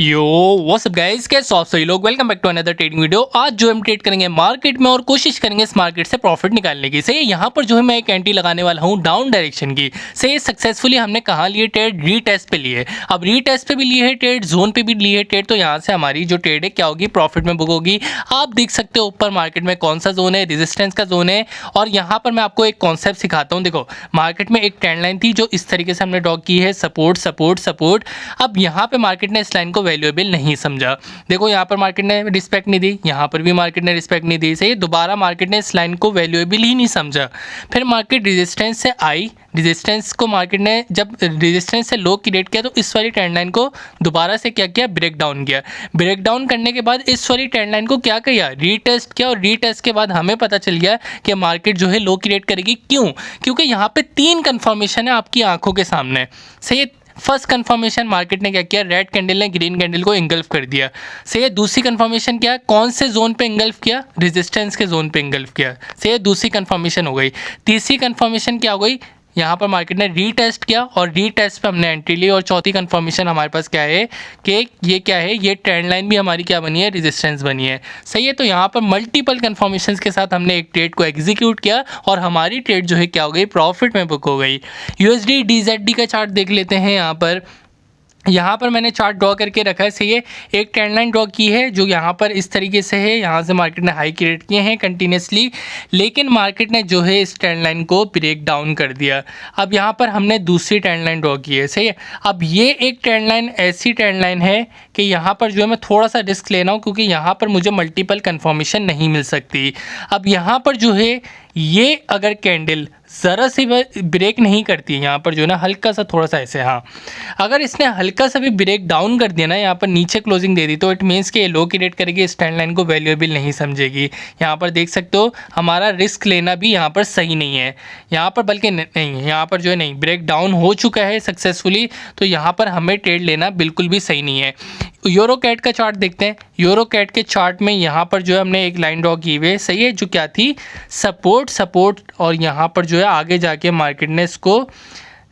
Yo what's up guys, कैसे हो आप सभी लोग। Welcome back to another trading video. आज जो हम ट्रेड करेंगे मार्केट में और कोशिश करेंगे इस मार्केट से प्रॉफिट निकालने की। सही, यहाँ पर जो है मैं एक एंट्री लगाने वाला हूँ डाउन डायरेक्शन की। सही, सक्सेसफुली हमने कहाँ लिए ट्रेड, रीटेस्ट पे लिए। अब रीटेस्ट पे भी लिए है ट्रेड, जोन पे भी लिए है ट्रेड, तो यहाँ से हमारी जो ट्रेड है क्या होगी, प्रॉफिट में बुक होगी। आप देख सकते हो ऊपर मार्केट में कौन सा जोन है, रेजिस्टेंस का जोन है। और यहाँ पर मैं आपको एक कॉन्सेप्ट सिखाता हूँ। देखो, मार्केट में एक ट्रेंड लाइन थी जो इस तरीके से हमने ड्रॉ की है, सपोर्ट सपोर्ट सपोर्ट। अब यहाँ पे मार्केट ने इस लाइन को वैल्यूएबल नहीं समझा। देखो, यहाँ पर मार्केट ने रिस्पेक्ट नहीं दी, यहाँ पर भी मार्केट ने रिस्पेक्ट नहीं दी। सही, दोबारा मार्केट ने इस लाइन को वैल्यूएबल ही नहीं समझा। फिर मार्केट रेजिस्टेंस से आई, रेजिस्टेंस को मार्केट ने जब रेजिस्टेंस से लो क्रिएट किया तो इस वाली ट्रेंड लाइन को दोबारा से क्या किया, ब्रेक डाउन किया। ब्रेक डाउन करने के बाद इस वाली ट्रेंड लाइन को क्या किया, रीटेस्ट किया। और रीटेस्ट के बाद हमें पता चल गया कि मार्केट जो है लो क्रिएट करेगी। क्यों? क्योंकि यहाँ पे 3 कंफर्मेशन है आपकी आंखों के सामने। सही, फर्स्ट कंफर्मेशन मार्केट ने क्या किया, रेड कैंडल ने ग्रीन कैंडल को इंगल्फ कर दिया। सही है। दूसरी कंफर्मेशन क्या है, कौन से जोन पे इंगल्फ किया, रेजिस्टेंस के जोन पे इंगल्फ किया। सही है, दूसरी कंफर्मेशन हो गई। तीसरी कंफर्मेशन क्या हो गई, यहाँ पर मार्केट ने रीटेस्ट किया और रीटेस्ट पे हमने एंट्री ली। और चौथी कंफर्मेशन हमारे पास क्या है कि ये क्या है, ये ट्रेंड लाइन भी हमारी क्या बनी है, रेजिस्टेंस बनी है। सही है। तो यहाँ पर मल्टीपल कंफर्मेशंस के साथ हमने एक ट्रेड को एग्जीक्यूट किया और हमारी ट्रेड जो है क्या हो गई, प्रॉफिट में बुक हो गई। यूएसडी डीजेडी का चार्ट देख लेते हैं। यहाँ पर मैंने चार्ट ड्रॉ करके रखा है। सही है, एक ट्रेंड लाइन ड्रॉ की है जो यहाँ पर इस तरीके से है। यहाँ से मार्केट ने हाई क्रिएट किए हैं कंटिन्यूसली, लेकिन मार्केट ने जो है इस ट्रेंड लाइन को ब्रेक डाउन कर दिया। अब यहाँ पर हमने दूसरी ट्रेंड लाइन ड्रॉ की है। सही है। अब ये एक ट्रेंड लाइन ऐसी ट्रेंड लाइन है कि यहाँ पर जो है मैं थोड़ा सा रिस्क लेना हूँ, क्योंकि यहाँ पर मुझे मल्टीपल कन्फर्मेशन नहीं मिल सकती। अब यहाँ पर जो है ये अगर कैंडल ज़रा सी ब्रेक नहीं करती है, यहाँ पर जो है ना हल्का सा थोड़ा सा ऐसे, हाँ, अगर इसने हल्का सा भी ब्रेक डाउन कर दिया ना, यहाँ पर नीचे क्लोजिंग दे दी, तो इट मीन्स कि ये लो क्रिएट करेगी, इस ट्रेंड लाइन को वैल्यूएबल नहीं समझेगी। यहाँ पर देख सकते हो हमारा रिस्क लेना भी यहाँ पर सही नहीं है। यहाँ पर बल्कि नहीं, यहाँ पर जो है नहीं, ब्रेक डाउन हो चुका है सक्सेसफुली, तो यहाँ पर हमें ट्रेड लेना बिल्कुल भी सही नहीं है। यूरो कैट का चार्ट देखते हैं। यूरो कैट के चार्ट में यहाँ पर जो है हमने एक लाइन ड्रॉ की हुई है। सही है, जो क्या थी, सपोर्ट सपोर्ट, और यहाँ पर जो है आगे जाके मार्केट ने इसको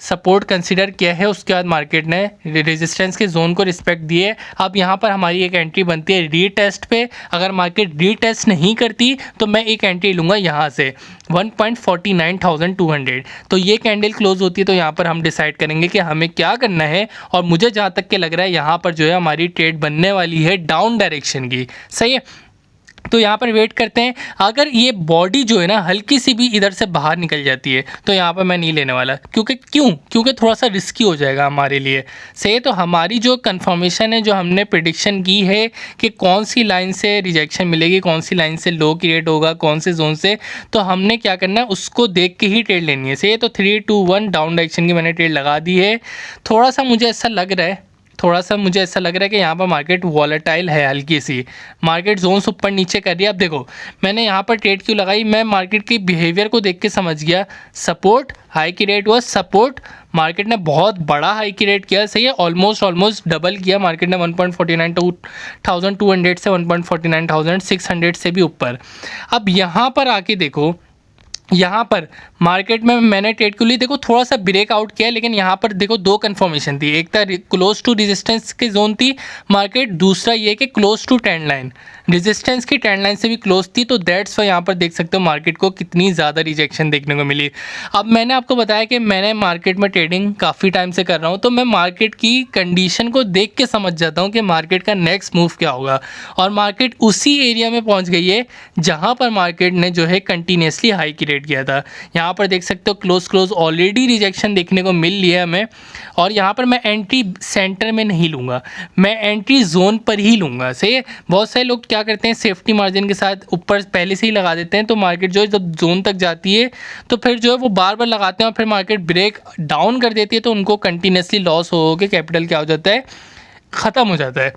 सपोर्ट कंसीडर किया है। उसके बाद मार्केट ने रेजिस्टेंस के जोन को रिस्पेक्ट दिए। अब यहाँ पर हमारी एक एंट्री बनती है रीटेस्ट पे। अगर मार्केट रीटेस्ट नहीं करती तो मैं एक एंट्री लूँगा यहाँ से 1.49,200। तो ये कैंडल क्लोज होती है तो यहाँ पर हम डिसाइड करेंगे कि हमें क्या करना है। और मुझे जहाँ तक के लग रहा है यहाँ पर जो है हमारी ट्रेड बनने वाली है डाउन डायरेक्शन की। सही है। तो यहाँ पर वेट करते हैं। अगर ये बॉडी जो है ना हल्की सी भी इधर से बाहर निकल जाती है तो यहाँ पर मैं नहीं लेने वाला, क्योंकि थोड़ा सा रिस्की हो जाएगा हमारे लिए। सही, तो हमारी जो कंफर्मेशन है, जो हमने प्रेडिक्शन की है कि कौन सी लाइन से रिजेक्शन मिलेगी, कौन सी लाइन से लो क्रिएट होगा, कौन से जोन से, तो हमने क्या करना है उसको देख के ही ट्रेड लेनी है। सही है। तो 3, 2, 1 डाउन डायरेक्शन की मैंने ट्रेड लगा दी है। थोड़ा सा मुझे ऐसा लग रहा है कि यहाँ पर मार्केट वॉलेटाइल है, हल्की सी मार्केट जोन्स ऊपर नीचे कर रही है। अब देखो मैंने यहाँ पर ट्रेड क्यों लगाई, मैं मार्केट की बिहेवियर को देख के समझ गया। सपोर्ट हाई की रेट हुआ, सपोर्ट मार्केट ने बहुत बड़ा हाई की रेट किया। सही है, ऑलमोस्ट डबल किया मार्केट ने 1.49,200 से 1.49,600 से भी ऊपर। अब यहाँ पर आके देखो, यहाँ पर मार्केट में मैंने ट्रेड के लिए देखो थोड़ा सा ब्रेकआउट किया, लेकिन यहाँ पर देखो 2 कंफर्मेशन थी। एक था क्लोज टू रेजिस्टेंस की जोन थी मार्केट, दूसरा ये कि close to trend line, resistance की ट्रेंड लाइन से भी क्लोज थी। तो दैट्स वाई यहाँ पर देख सकते हो मार्केट को कितनी ज़्यादा रिजेक्शन देखने को मिली। अब मैंने आपको बताया कि मैंने मार्केट में ट्रेडिंग काफ़ी टाइम से कर रहा हूँ, तो मैं मार्केट की कंडीशन को देख के समझ जाता हूँ कि मार्केट का नेक्स्ट मूव क्या होगा। और मार्केट उसी एरिया में पहुँच गई है जहाँ पर मार्केट ने जो है कंटिन्यूसली हाई की किया था। यहाँ पर देख सकते हो क्लोज ऑलरेडी रिजेक्शन देखने को मिल लिया हमें। और यहाँ पर मैं एंट्री सेंटर में नहीं लूँगा, मैं एंट्री जोन पर ही लूँगा। सही, बहुत सारे लोग क्या करते हैं सेफ्टी मार्जिन के साथ ऊपर पहले से ही लगा देते हैं, तो मार्केट जो है जब जोन तक जाती है तो फिर जो है वो बार बार लगाते हैं और फिर मार्केट ब्रेक डाउन कर देती है, तो उनको कंटिन्यूसली लॉस हो के कैपिटल क्या हो जाता है, ख़त्म हो जाता है।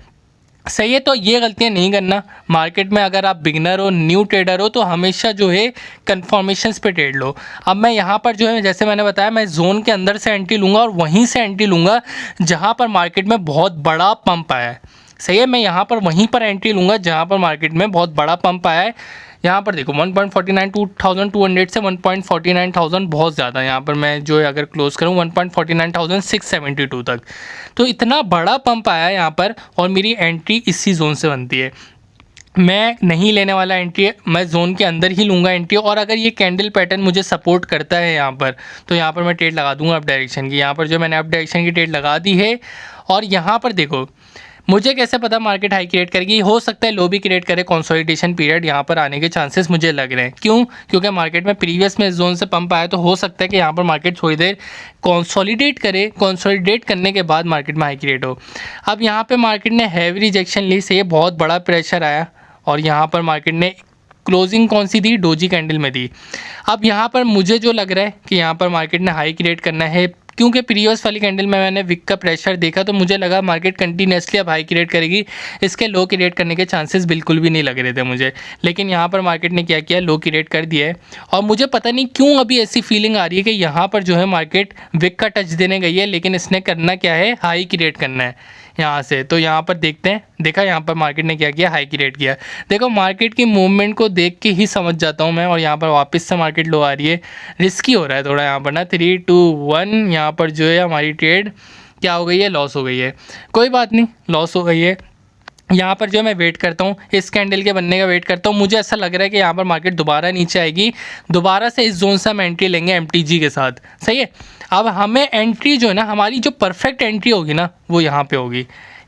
सही है। तो ये गलतियाँ नहीं करना मार्केट में। अगर आप बिगनर हो, न्यू ट्रेडर हो, तो हमेशा जो है कंफर्मेशंस पे ट्रेड लो। अब मैं यहाँ पर जो है जैसे मैंने बताया, मैं जोन के अंदर से एंट्री लूँगा और वहीं से एंट्री लूँगा जहाँ पर मार्केट में बहुत बड़ा पंप आया है। सही है, मैं यहाँ पर वहीं पर एंट्री लूँगा जहाँ पर मार्केट में बहुत बड़ा पंप आया है। यहाँ पर देखो 1.49,200 से 1.49,000 बहुत ज़्यादा, यहाँ पर मैं जो है अगर क्लोज करूँ 1.49,672 तक, तो इतना बड़ा पंप आया यहाँ पर, और मेरी एंट्री इसी जोन से बनती है। मैं नहीं लेने वाला एंट्री, मैं जोन के अंदर ही लूँगा एंट्री, और अगर ये कैंडल पैटर्न मुझे सपोर्ट करता है यहाँ पर, तो यहाँ पर मैं ट्रेड लगा दूँगा अप डायरेक्शन की। यहाँ पर जो मैंने अप डायरेक्शन की ट्रेड लगा दी है, और यहाँ पर देखो मुझे कैसे पता मार्केट हाई क्रिएट करेगी, हो सकता है लो भी क्रिएट करे, कंसोलिडेशन पीरियड यहाँ पर आने के चांसेस मुझे लग रहे हैं। क्यों? क्योंकि मार्केट में प्रीवियस में इस जोन से पंप आया, तो हो सकता है कि यहाँ पर मार्केट थोड़ी देर कंसोलिडेट करे, कंसोलिडेट करने के बाद मार्केट में हाई क्रिएट हो। अब यहाँ पे मार्केट ने हैवी रिजेक्शन ली, से बहुत बड़ा प्रेशर आया, और यहाँ पर मार्केट ने क्लोजिंग कौन सी दी? डोजी कैंडल में दी। अब यहाँ पर मुझे जो लग रहा है कि यहाँ पर मार्केट ने हाई क्रिएट करना है, क्योंकि प्रीवियस वाली कैंडल में मैंने विक का प्रेशर देखा, तो मुझे लगा मार्केट कंटिन्यूसली अब हाई क्रिएट करेगी, इसके लो क्रिएट करने के चांसेस बिल्कुल भी नहीं लग रहे थे मुझे। लेकिन यहाँ पर मार्केट ने क्या किया? लो क्रिएट कर दिया है, और मुझे पता नहीं क्यों अभी ऐसी फीलिंग आ रही है कि यहाँ पर जो है मार्केट विक का टच देने गई है, लेकिन इसने करना क्या है? हाई क्रिएट करना है यहाँ से। तो यहाँ पर देखते हैं, देखा यहाँ पर मार्केट ने क्या किया? हाई क्रिएट किया। देखो मार्केट की मूवमेंट को देख के ही समझ जाता हूँ मैं, और यहाँ पर वापस से मार्केट लो आ रही है, रिस्की हो रहा है थोड़ा यहाँ पर ना। 3, 2, 1 यहाँ पर जो है हमारी ट्रेड क्या हो गई है? लॉस हो गई है। कोई बात नहीं, लॉस हो गई है। यहाँ पर जो मैं वेट करता हूँ, इस कैंडल के बनने का वेट करता हूँ। मुझे ऐसा लग रहा है कि यहाँ पर मार्केट दोबारा नीचे आएगी, दोबारा से इस जोन से हम एंट्री लेंगे MTG के साथ, सही है। अब हमें एंट्री जो है ना, हमारी जो परफेक्ट एंट्री होगी ना, वो यहाँ पे होगी।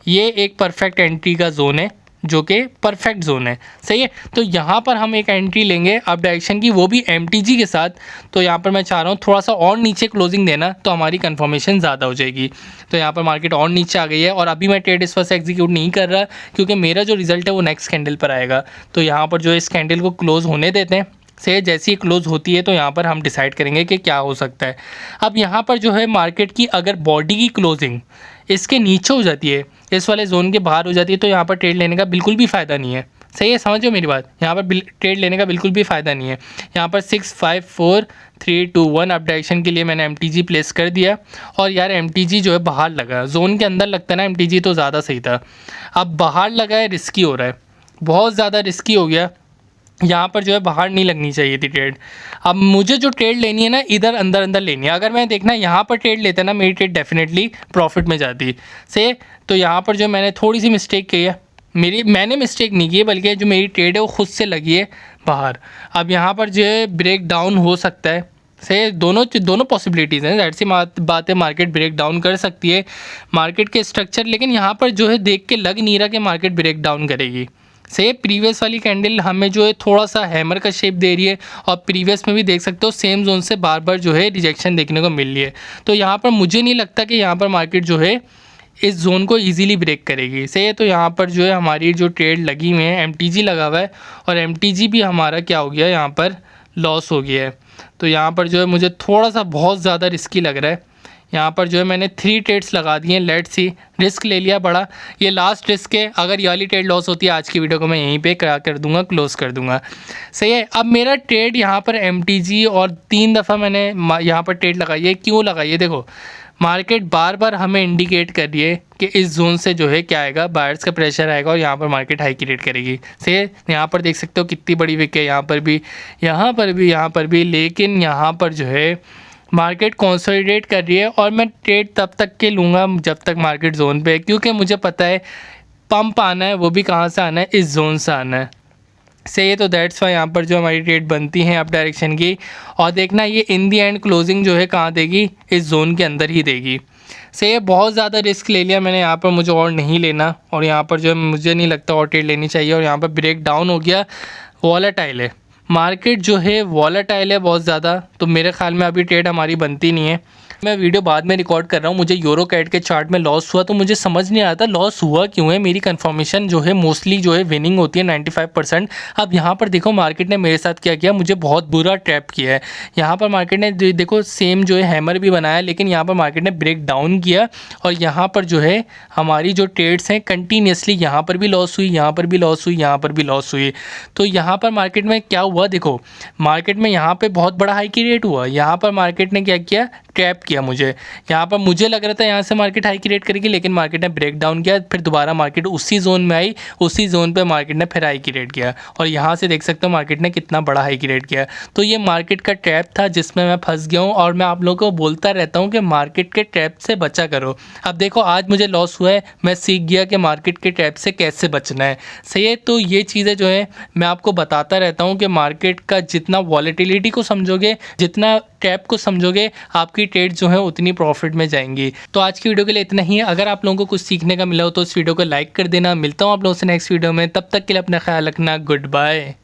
ये एक परफेक्ट एंट्री का जोन है, जो कि परफेक्ट जोन है, सही है। तो यहाँ पर हम एक एंट्री लेंगे अप डायरेक्शन की, वो भी MTG के साथ। तो यहाँ पर मैं चाह रहा हूँ थोड़ा सा और नीचे क्लोजिंग देना, तो हमारी कंफर्मेशन ज़्यादा हो जाएगी। तो यहाँ पर मार्केट और नीचे आ गई है, और अभी मैं ट्रेड इस वजह से एग्जीक्यूट नहीं कर रहा, क्योंकि मेरा जो रिजल्ट है वो नेक्स्ट कैंडल पर आएगा। तो यहाँ पर जो इस कैंडल को क्लोज़ होने देते हैं, से जैसी ही क्लोज होती है तो यहाँ पर हम डिसाइड करेंगे कि क्या हो सकता है। अब यहाँ पर जो है मार्केट की अगर बॉडी की क्लोजिंग इसके नीचे हो जाती है, इस वाले जोन के बाहर हो जाती है, तो यहाँ पर ट्रेड लेने का बिल्कुल भी फ़ायदा नहीं है, सही है, समझो मेरी बात। यहाँ पर ट्रेड लेने का बिल्कुल भी फ़ायदा नहीं है। यहाँ पर 6, 5, 4, 3, 2, 1 अप डायरेक्शन के लिए मैंने MTG प्लेस कर दिया, और यार MTG जो है बाहर लगा, जोन के अंदर लगता है ना MTG तो ज़्यादा सही था, अब बाहर लगा है, रिस्की हो रहा है, बहुत ज़्यादा रिस्की हो गया। यहाँ पर जो है बाहर नहीं लगनी चाहिए थी ट्रेड। अब मुझे जो ट्रेड लेनी है ना, इधर अंदर अंदर लेनी है। अगर मैं देखना यहाँ पर ट्रेड लेता ना, मेरी ट्रेड डेफिनेटली प्रॉफिट में जाती से। तो यहाँ पर जो मैंने थोड़ी सी मिस्टेक की है, मैंने मिस्टेक नहीं की है, बल्कि जो मेरी ट्रेड है वो खुद से लगी है बाहर। अब यहाँ पर जो है ब्रेक डाउन हो सकता है, से दोनों पॉसिबिलिटीज़ हैं। ज़ाहिर सी बात है, मार्केट ब्रेक डाउन कर सकती है, मार्केट के स्ट्रक्चर, लेकिन यहाँ पर जो है देख के लग नहीं रहा कि मार्केट ब्रेक डाउन करेगी। से प्रीवियस वाली कैंडल हमें जो है थोड़ा सा हैमर का शेप दे रही है, और प्रीवियस में भी देख सकते हो सेम जोन से बार बार जो है रिजेक्शन देखने को मिल रही है। तो यहाँ पर मुझे नहीं लगता कि यहाँ पर मार्केट जो है इस जोन को इजीली ब्रेक करेगी, सही है। तो यहाँ पर जो है हमारी जो ट्रेड लगी हुई है, MTG लगा हुआ है, और MTG भी हमारा क्या हो गया, यहाँ पर लॉस हो गया है। तो यहाँ पर जो है मुझे थोड़ा सा बहुत ज़्यादा रिस्की लग रहा है। यहाँ पर जो है मैंने 3 ट्रेड्स लगा दिए हैं, लेट्स सी, रिस्क ले लिया बड़ा, ये लास्ट रिस्क है। अगर ये वाली ट्रेड लॉस होती है, आज की वीडियो को मैं यहीं पे कर दूंगा, क्लोज़ कर दूंगा, सही है। अब मेरा ट्रेड यहाँ पर MTG, और 3 दफ़ा मैंने यहाँ पर ट्रेड लगाई है। क्यों लगाई है? देखो मार्केट बार बार हमें इंडिकेट कर रही है कि इस जोन से जो है क्या आएगा, बायर्स का प्रेशर आएगा, और यहाँ पर मार्केट हाई क्रिएट करेगी, सही है। यहाँ पर देख सकते हो कितनी बड़ी विक है, यहाँ पर भी, यहाँ पर भी, यहाँ पर भी, लेकिन यहाँ पर जो है मार्केट कंसोलिडेट कर रही है, और मैं ट्रेड तब तक के लूँगा जब तक मार्केट जोन पे है, क्योंकि मुझे पता है पंप आना है, वो भी कहाँ से आना है, इस जोन से आना है, सही है। तो दैट्स वाई यहाँ पर जो हमारी ट्रेड बनती है अप डायरेक्शन की, और देखना ये इन दी एंड क्लोजिंग जो है कहाँ देगी, इस जोन के अंदर ही देगी, सही है। बहुत ज़्यादा रिस्क ले लिया मैंने यहाँ पर, मुझे और नहीं लेना, और यहाँ पर जो है मुझे नहीं लगता और ट्रेड लेनी चाहिए। और यहाँ पर ब्रेक डाउन हो गया, वॉलेटाइल है मार्केट, जो है वॉलेटाइल है बहुत ज़्यादा, तो मेरे ख्याल में अभी ट्रेड हमारी बनती नहीं है। मैं वीडियो बाद में रिकॉर्ड कर रहा हूँ, मुझे यूरो कैट के चार्ट में लॉस हुआ, तो मुझे समझ नहीं आता लॉस हुआ क्यों है। मेरी कंफर्मेशन जो है मोस्टली जो है विनिंग होती है 95%। अब यहाँ पर देखो मार्केट ने मेरे साथ क्या किया, मुझे बहुत बुरा ट्रैप किया है। यहाँ पर मार्केट ने देखो सेम जो है हैमर भी बनाया, लेकिन यहाँ पर मार्केट ने ब्रेक डाउन किया, और यहाँ पर जो है हमारी जो ट्रेड्स हैं कंटिन्यूसली, यहाँ पर भी लॉस हुई, यहाँ पर भी लॉस हुई, यहाँ पर भी लॉस हुई। तो यहाँ पर मार्केट में क्या हुआ, देखो मार्केट में यहाँ पर बहुत बड़ा हाई की रेट हुआ, यहाँ पर मार्केट ने क्या किया, ट्रैप किया मुझे। यहाँ पर मुझे लग रहा था यहाँ से मार्केट हाई क्रिएट करेगी, लेकिन मार्केट ने ब्रेक डाउन किया, फिर दोबारा मार्केट उसी जोन में आई, उसी जोन पे मार्केट ने फिर हाई क्रिएट किया और यहाँ से देख सकते हो मार्केट ने कितना बड़ा हाई क्रिएट किया। तो ये मार्केट का ट्रैप था जिसमें मैं फंस गया हूँ और मैं आप लोगों को बोलता रहता हूँ कि मार्केट के ट्रैप से बचा करो। अब देखो आज मुझे लॉस हुआ है, मैं सीख गया कि मार्केट के ट्रैप से कैसे बचना है। सही है, तो ये चीज़ें जो है मैं आपको बताता रहता हूँ कि मार्केट का जितना वॉलेटिलिटी को समझोगे, जितना ट्रैप को समझोगे, आपकी ट्रेड जो है उतनी प्रॉफिट में जाएंगी। तो आज की वीडियो के लिए इतना ही है। अगर आप लोगों को कुछ सीखने का मिला हो तो इस वीडियो को लाइक कर देना। मिलता हूँ आप लोगों से नेक्स्ट वीडियो में, तब तक के लिए अपना ख्याल रखना। Good bye.